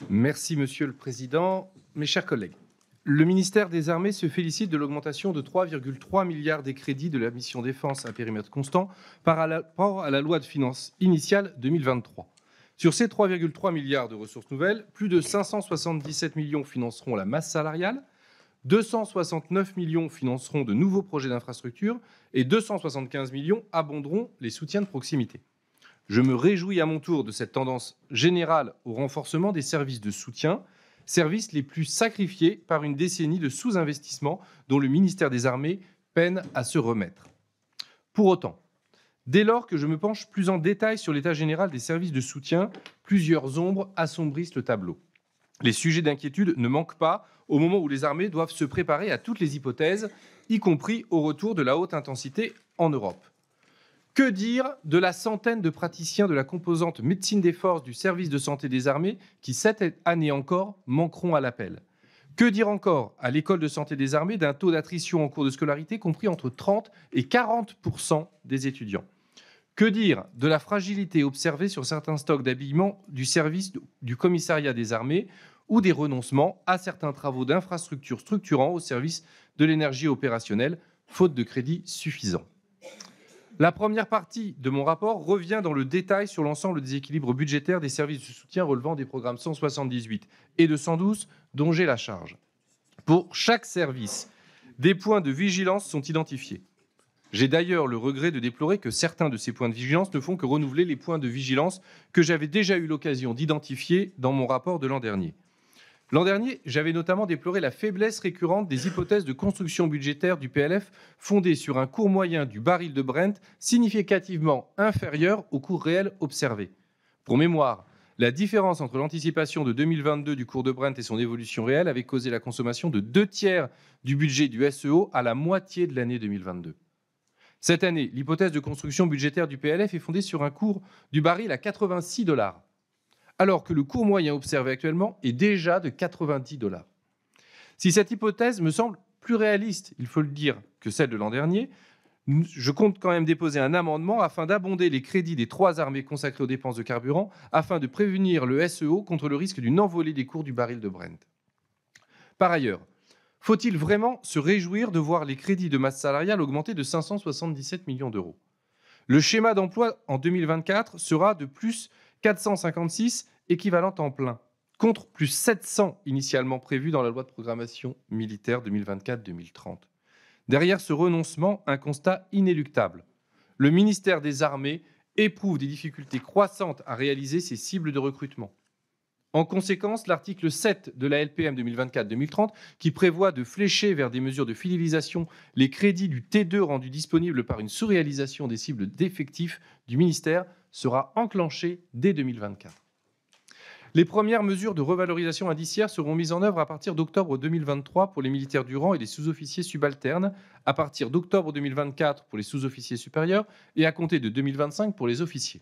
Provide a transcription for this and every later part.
Merci, Monsieur le Président. Mes chers collègues, le ministère des Armées se félicite de l'augmentation de 3,3 milliards des crédits de la mission défense à périmètre constant par rapport à la loi de finances initiale 2023. Sur ces 3,3 milliards de ressources nouvelles, plus de 577 millions financeront la masse salariale, 269 millions financeront de nouveaux projets d'infrastructure et 275 millions abonderont les soutiens de proximité. Je me réjouis à mon tour de cette tendance générale au renforcement des services de soutien, services les plus sacrifiés par une décennie de sous-investissement dont le ministère des Armées peine à se remettre. Pour autant, dès lors que je me penche plus en détail sur l'état général des services de soutien, plusieurs ombres assombrissent le tableau. Les sujets d'inquiétude ne manquent pas au moment où les armées doivent se préparer à toutes les hypothèses, y compris au retour de la haute intensité en Europe. Que dire de la centaine de praticiens de la composante médecine des forces du service de santé des armées qui, cette année encore, manqueront à l'appel? Que dire encore à l'école de santé des armées d'un taux d'attrition en cours de scolarité compris entre 30 et 40% des étudiants? Que dire de la fragilité observée sur certains stocks d'habillement du service du commissariat des armées ou des renoncements à certains travaux d'infrastructures structurants au service de l'énergie opérationnelle, faute de crédits suffisants? La première partie de mon rapport revient dans le détail sur l'ensemble des équilibres budgétaires des services de soutien relevant des programmes 178 et 212 dont j'ai la charge. Pour chaque service, des points de vigilance sont identifiés. J'ai d'ailleurs le regret de déplorer que certains de ces points de vigilance ne font que renouveler les points de vigilance que j'avais déjà eu l'occasion d'identifier dans mon rapport de l'an dernier. L'an dernier, j'avais notamment déploré la faiblesse récurrente des hypothèses de construction budgétaire du PLF fondées sur un cours moyen du baril de Brent significativement inférieur au cours réel observé. Pour mémoire, la différence entre l'anticipation de 2022 du cours de Brent et son évolution réelle avait causé la consommation de 2/3 du budget du SEO à la moitié de l'année 2022. Cette année, l'hypothèse de construction budgétaire du PLF est fondée sur un cours du baril à 86 $, alors que le cours moyen observé actuellement est déjà de 90 $. Si cette hypothèse me semble plus réaliste, il faut le dire, que celle de l'an dernier, je compte quand même déposer un amendement afin d'abonder les crédits des 3 armées consacrées aux dépenses de carburant afin de prévenir le SEO contre le risque d'une envolée des cours du baril de Brent. Par ailleurs, faut-il vraiment se réjouir de voir les crédits de masse salariale augmenter de 577 millions d'euros? Le schéma d'emploi en 2024 sera de plus 456 équivalents temps plein, contre plus 700 initialement prévus dans la loi de programmation militaire 2024-2030. Derrière ce renoncement, un constat inéluctable. Le ministère des Armées éprouve des difficultés croissantes à réaliser ses cibles de recrutement. En conséquence, l'article 7 de la LPM 2024-2030, qui prévoit de flécher vers des mesures de fidélisation les crédits du T2 rendus disponibles par une sous-réalisation des cibles d'effectifs du ministère, sera enclenché dès 2024. Les premières mesures de revalorisation indiciaire seront mises en œuvre à partir d'octobre 2023 pour les militaires du rang et les sous-officiers subalternes, à partir d'octobre 2024 pour les sous-officiers supérieurs et à compter de 2025 pour les officiers.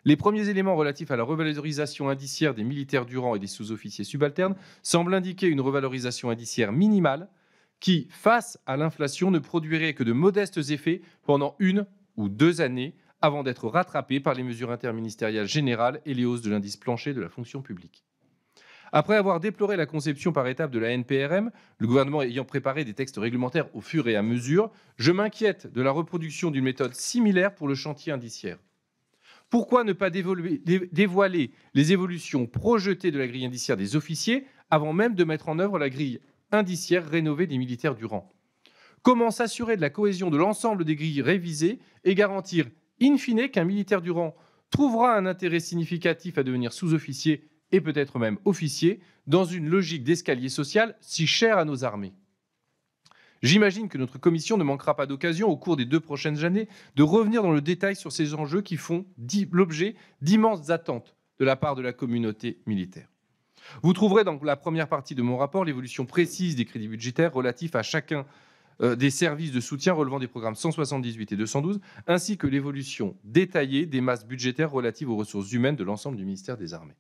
Les premiers éléments relatifs à la revalorisation indiciaire des militaires du rang et des sous-officiers subalternes semblent indiquer une revalorisation indiciaire minimale qui, face à l'inflation, ne produirait que de modestes effets pendant 1 ou 2 années avant d'être rattrapée par les mesures interministérielles générales et les hausses de l'indice plancher de la fonction publique. Après avoir déploré la conception par étapes de la NPRM, le gouvernement ayant préparé des textes réglementaires au fur et à mesure, je m'inquiète de la reproduction d'une méthode similaire pour le chantier indiciaire. Pourquoi ne pas dévoiler les évolutions projetées de la grille indiciaire des officiers avant même de mettre en œuvre la grille indiciaire rénovée des militaires du rang? Comment s'assurer de la cohésion de l'ensemble des grilles révisées et garantir, in fine, qu'un militaire du rang trouvera un intérêt significatif à devenir sous-officier et peut-être même officier dans une logique d'escalier social si chère à nos armées? J'imagine que notre commission ne manquera pas d'occasion au cours des 2 prochaines années de revenir dans le détail sur ces enjeux qui font l'objet d'immenses attentes de la part de la communauté militaire. Vous trouverez dans la première partie de mon rapport l'évolution précise des crédits budgétaires relatifs à chacun des services de soutien relevant des programmes 178 et 212, ainsi que l'évolution détaillée des masses budgétaires relatives aux ressources humaines de l'ensemble du ministère des Armées.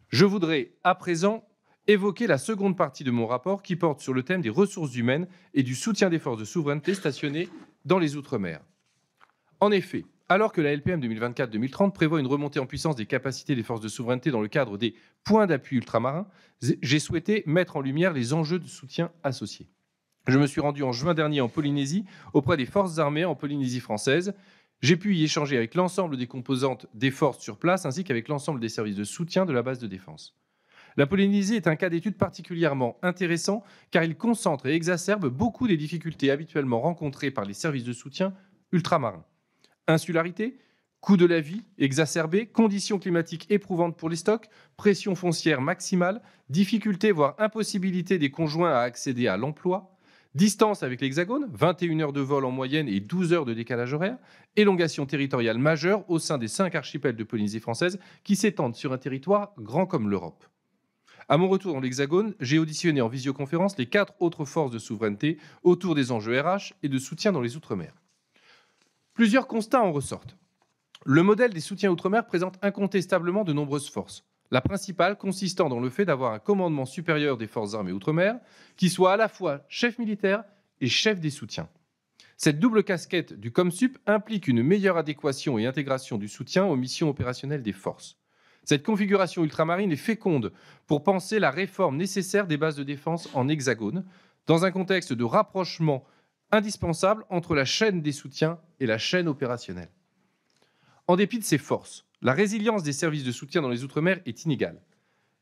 Je voudrais à présent évoquer la seconde partie de mon rapport qui porte sur le thème des ressources humaines et du soutien des forces de souveraineté stationnées dans les Outre-mer. En effet, Alors que la LPM 2024-2030 prévoit une remontée en puissance des capacités des forces de souveraineté dans le cadre des points d'appui ultramarins, j'ai souhaité mettre en lumière les enjeux de soutien associés. Je me suis rendu en juin dernier en Polynésie auprès des forces armées en Polynésie française. J'ai pu y échanger avec l'ensemble des composantes des forces sur place ainsi qu'avec l'ensemble des services de soutien de la base de défense. La Polynésie est un cas d'étude particulièrement intéressant car il concentre et exacerbe beaucoup des difficultés habituellement rencontrées par les services de soutien ultramarins. Insularité, coût de la vie exacerbé, conditions climatiques éprouvantes pour les stocks, pression foncière maximale, difficulté voire impossibilité des conjoints à accéder à l'emploi, distance avec l'Hexagone, 21 heures de vol en moyenne et 12 heures de décalage horaire, élongation territoriale majeure au sein des 5 archipels de Polynésie française qui s'étendent sur un territoire grand comme l'Europe. À mon retour dans l'Hexagone, j'ai auditionné en visioconférence les 4 autres forces de souveraineté autour des enjeux RH et de soutien dans les Outre-mer. Plusieurs constats en ressortent. Le modèle des soutiens Outre-mer présente incontestablement de nombreuses forces. La principale consistant dans le fait d'avoir un commandement supérieur des forces armées Outre-mer qui soit à la fois chef militaire et chef des soutiens. Cette double casquette du COMSUP implique une meilleure adéquation et intégration du soutien aux missions opérationnelles des forces. Cette configuration ultramarine est féconde pour penser la réforme nécessaire des bases de défense en Hexagone, dans un contexte de rapprochement indispensable entre la chaîne des soutiens et la chaîne opérationnelle. En dépit de ces forces, la résilience des services de soutien dans les Outre-mer est inégale.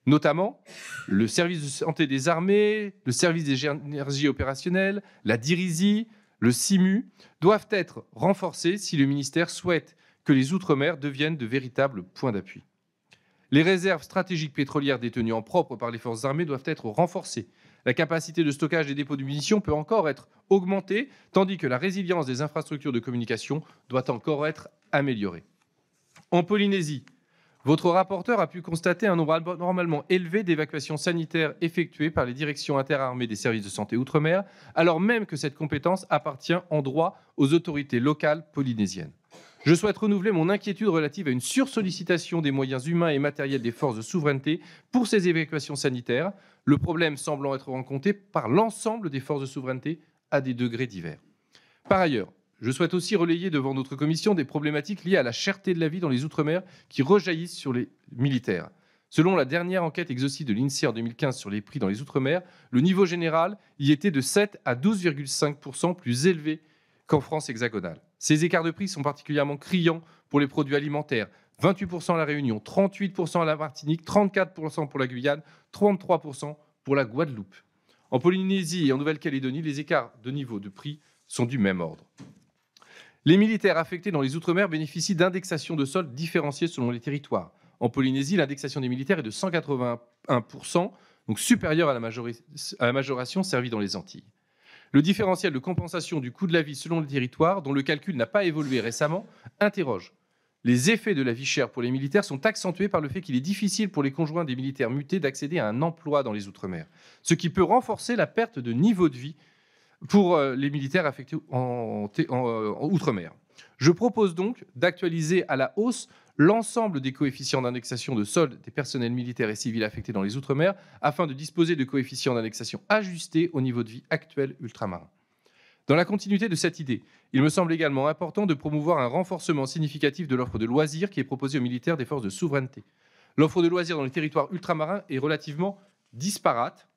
Notamment, le service de santé des armées, le service des énergies opérationnelles, la DIRISI, le SIMU doivent être renforcés si le ministère souhaite que les Outre-mer deviennent de véritables points d'appui. Les réserves stratégiques pétrolières détenues en propre par les forces armées doivent être renforcées. La capacité de stockage des dépôts de munitions peut encore être augmentée, tandis que la résilience des infrastructures de communication doit encore être améliorée. En Polynésie, votre rapporteur a pu constater un nombre anormalement élevé d'évacuations sanitaires effectuées par les directions interarmées des services de santé Outre-mer, alors même que cette compétence appartient en droit aux autorités locales polynésiennes. Je souhaite renouveler mon inquiétude relative à une sursollicitation des moyens humains et matériels des forces de souveraineté pour ces évacuations sanitaires, le problème semblant être rencontré par l'ensemble des forces de souveraineté à des degrés divers. Par ailleurs, je souhaite aussi relayer devant notre commission des problématiques liées à la cherté de la vie dans les Outre-mer qui rejaillissent sur les militaires. Selon la dernière enquête exhaustive de l'INSEE en 2015 sur les prix dans les Outre-mer, le niveau général y était de 7 à 12,5% plus élevé qu'en France hexagonale. Ces écarts de prix sont particulièrement criants pour les produits alimentaires. 28% à La Réunion, 38% à la Martinique, 34% pour la Guyane, 33% pour la Guadeloupe. En Polynésie et en Nouvelle-Calédonie, les écarts de niveau de prix sont du même ordre. Les militaires affectés dans les Outre-mer bénéficient d'indexations de soldes différenciées selon les territoires. En Polynésie, l'indexation des militaires est de 181%, donc supérieure à la majoration servie dans les Antilles. Le différentiel de compensation du coût de la vie selon le territoire, dont le calcul n'a pas évolué récemment, interroge. Les effets de la vie chère pour les militaires sont accentués par le fait qu'il est difficile pour les conjoints des militaires mutés d'accéder à un emploi dans les Outre-mer, ce qui peut renforcer la perte de niveau de vie pour les militaires affectés en Outre-mer. Je propose donc d'actualiser à la hausse l'ensemble des coefficients d'indexation de solde des personnels militaires et civils affectés dans les Outre-mer afin de disposer de coefficients d'indexation ajustés au niveau de vie actuel ultramarin. Dans la continuité de cette idée, il me semble également important de promouvoir un renforcement significatif de l'offre de loisirs qui est proposée aux militaires des forces de souveraineté. L'offre de loisirs dans les territoires ultramarins est relativement disparate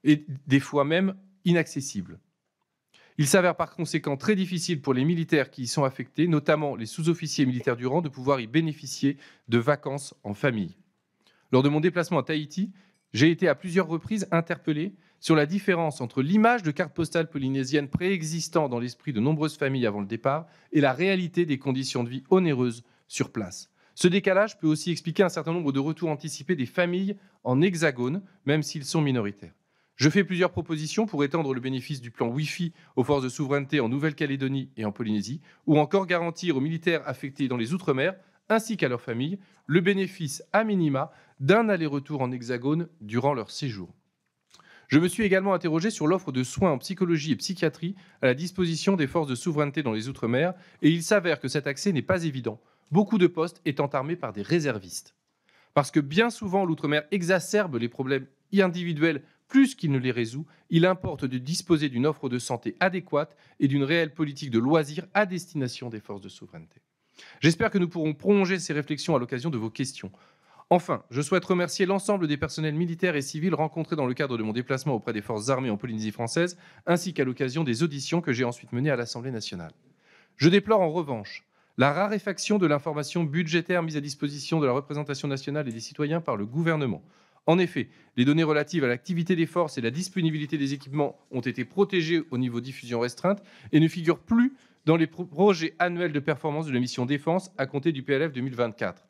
et des fois même inaccessible. Il s'avère par conséquent très difficile pour les militaires qui y sont affectés, notamment les sous-officiers militaires du rang, de pouvoir y bénéficier de vacances en famille. Lors de mon déplacement à Tahiti, j'ai été à plusieurs reprises interpellé sur la différence entre l'image de carte postale polynésienne préexistant dans l'esprit de nombreuses familles avant le départ et la réalité des conditions de vie onéreuses sur place. Ce décalage peut aussi expliquer un certain nombre de retours anticipés des familles en hexagone, même s'ils sont minoritaires. Je fais plusieurs propositions pour étendre le bénéfice du plan Wi-Fi aux forces de souveraineté en Nouvelle-Calédonie et en Polynésie, ou encore garantir aux militaires affectés dans les Outre-mer, ainsi qu'à leurs familles, le bénéfice à minima d'un aller-retour en hexagone durant leur séjour. Je me suis également interrogé sur l'offre de soins en psychologie et psychiatrie à la disposition des forces de souveraineté dans les Outre-mer, et il s'avère que cet accès n'est pas évident, beaucoup de postes étant armés par des réservistes. Parce que bien souvent, l'Outre-mer exacerbe les problèmes individuels plus qu'il ne les résout, il importe de disposer d'une offre de santé adéquate et d'une réelle politique de loisirs à destination des forces de souveraineté. J'espère que nous pourrons prolonger ces réflexions à l'occasion de vos questions. Enfin, je souhaite remercier l'ensemble des personnels militaires et civils rencontrés dans le cadre de mon déplacement auprès des forces armées en Polynésie française, ainsi qu'à l'occasion des auditions que j'ai ensuite menées à l'Assemblée nationale. Je déplore en revanche la raréfaction de l'information budgétaire mise à disposition de la représentation nationale et des citoyens par le gouvernement. En effet, les données relatives à l'activité des forces et la disponibilité des équipements ont été protégées au niveau diffusion restreinte et ne figurent plus dans les projets annuels de performance de la mission Défense à compter du PLF 2024.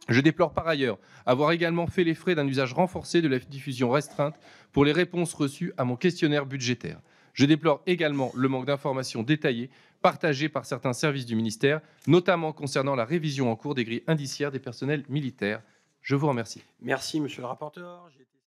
Je déplore par ailleurs avoir également fait les frais d'un usage renforcé de la diffusion restreinte pour les réponses reçues à mon questionnaire budgétaire. Je déplore également le manque d'informations détaillées partagées par certains services du ministère, notamment concernant la révision en cours des grilles indiciaires des personnels militaires. Je vous remercie. Merci, monsieur le rapporteur.